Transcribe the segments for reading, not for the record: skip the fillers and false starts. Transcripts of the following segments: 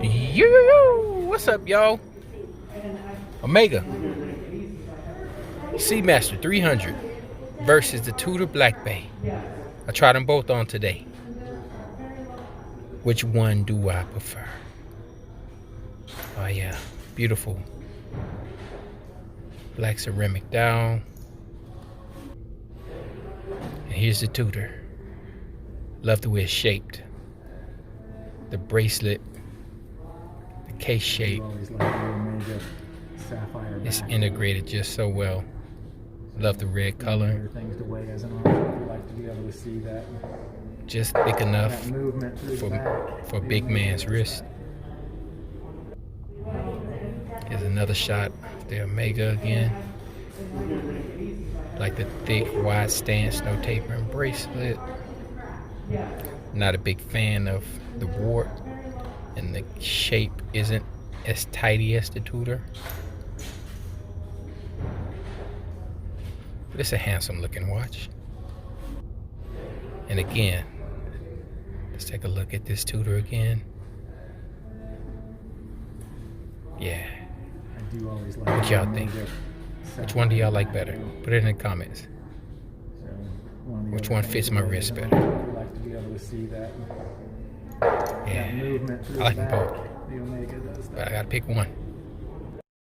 U.U.U. What's up, y'all? Omega Seamaster 300 versus the Tudor Black Bay. I tried them both on today. Which one do I prefer? Oh yeah, beautiful black ceramic dial. And here's the Tudor. Love the way it's shaped. The bracelet, the case shape, it's integrated just so well. Love the red color. Just thick enough for a big man's wrist. Here's another shot of the Omega again. Like the thick, wide stance, no tapering bracelet. Not a big fan of the wart, and the shape isn't as tidy as the Tudor. But it's a handsome looking watch. And again, let's take a look at this Tudor again. Yeah. What y'all think? Which one do y'all like better? Put it in the comments. Which one fits my wrist better? Yeah, I like them both, but I gotta pick one.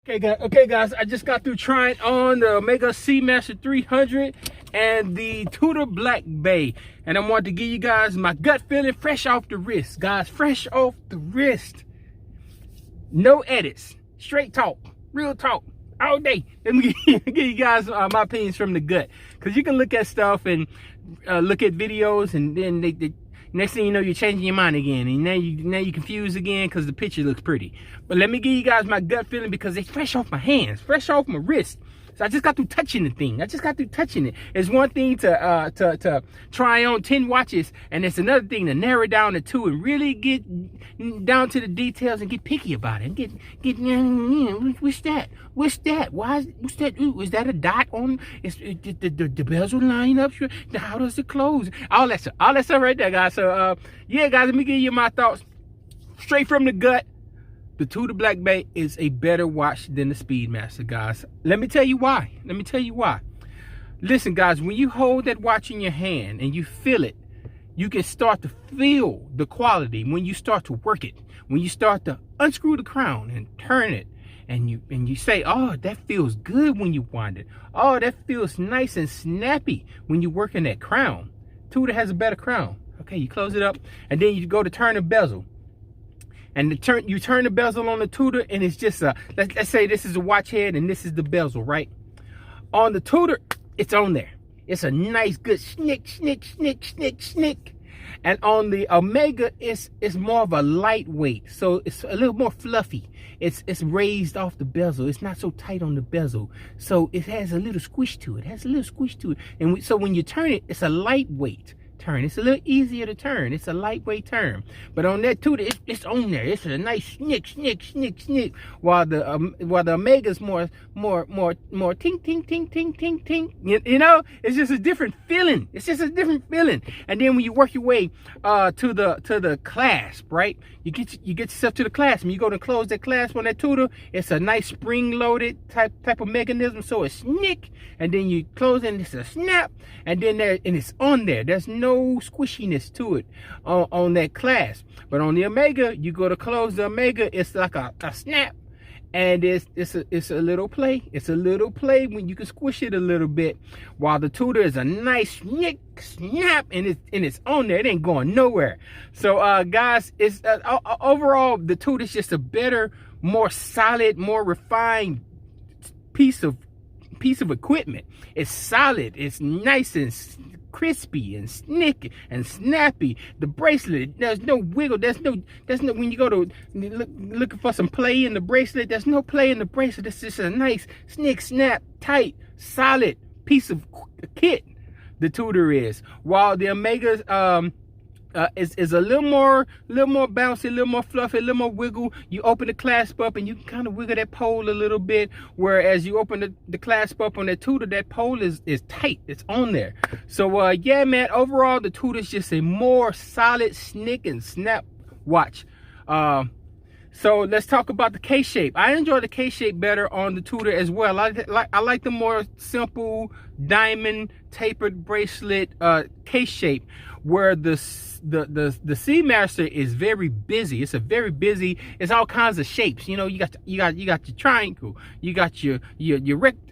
Okay guys, I just got through trying on the Omega Seamaster 300 and the Tudor Black Bay, and I wanted to give you guys my gut feeling fresh off the wrist, guys. Fresh off the wrist, no edits, straight talk, real talk all day. Let me give you guys my opinions from the gut, because you can look at stuff and look at videos, and then they next thing you know, you're changing your mind again, and now you're confused again because the picture looks pretty. But let me give you guys my gut feeling, because it's fresh off my hands, fresh off my wrist. So I just got through touching the thing. I just got through touching it. It's one thing to try on 10 watches, and it's another thing to narrow down to 2 and really get down to the details and get picky about it. And get what's that? What's that? What's that? Ooh, is that a dot on? Is the bezel line up? How does it close? All that stuff right there, guys. So yeah, guys, let me give you my thoughts straight from the gut. The Tudor Black Bay is a better watch than the Speedmaster, guys. Let me tell you why. Listen, guys, when you hold that watch in your hand and you feel it, you can start to feel the quality when you start to work it. When you start to unscrew the crown and turn it, and you say, oh, that feels good when you wind it. Oh, that feels nice and snappy when you work in that crown. Tudor has a better crown. Okay, you close it up, and then you go to turn the bezel. And you turn the bezel on the Tudor, and it's just let's say this is a watch head and this is the bezel, right? On the Tudor, it's on there. It's a nice, good snick. And on the Omega, it's more of a lightweight, so it's a little more fluffy. It's raised off the bezel. It's not so tight on the bezel, so it has a little squish to it. And so when you turn it, it's a lightweight turn. It's a little easier to turn. It's a lightweight turn. But on that Tudor, it's on there. It's a nice snick. While the Omega's more ting. You know, it's just a different feeling. And then when you work your way to the clasp, right? You get yourself to the clasp, and you go to close that clasp on that Tudor. It's a nice spring-loaded type of mechanism. So it's snick, and then you close it, and it's a snap, and then it's on there. There's no squishiness to it on that clasp. But on the Omega, you go to close the Omega, it's like a snap, and it's a little play. It's a little play when you can squish it a little bit, while the Tudor is a nice snick, snap, and it's on there. It ain't going nowhere. So guys, it's overall the Tudor is just a better, more solid, more refined piece of equipment. It's solid. It's nice and crispy and snicky and snappy. The bracelet, there's no wiggle. There's no when you go to looking for some play in the bracelet, there's no play in the bracelet. It's just a nice snick, snap, tight, solid piece of kit. The Tudor is, while the Omega's is a little more bouncy, a little more fluffy, a little more wiggle. You open the clasp up and you can kind of wiggle that pole a little bit, whereas you open the clasp up on that Tudor, that pole is tight. It's on there. So yeah, man, overall the Tudor is just a more solid snick and snap watch. So let's talk about the case shape. I enjoy the case shape better on the Tudor as well. I like the more simple diamond tapered bracelet case shape, where the Seamaster is very busy. It's a very busy. It's all kinds of shapes. You know, you got your triangle, you got your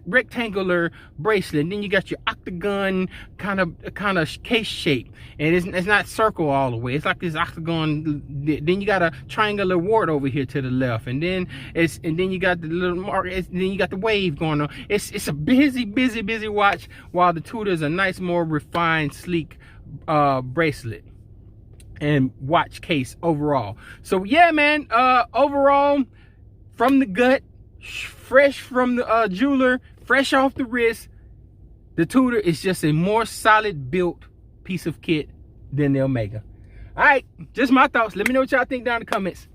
rectangular bracelet, and then you got your octagon kind of case shape, and it's not circle all the way. It's like this octagon. Then you got a triangular wart over here to the left, and then you got the little mark. Then you got the wave going on. It's a busy watch, while the Tudor is a nice, more refined, sleek bracelet and watch case overall. So yeah, man, overall, from the gut, fresh from the jeweler, fresh off the wrist, the Tudor is just a more solid built piece of kit than the Omega. All right, just my thoughts. Let me know what y'all think down in the comments.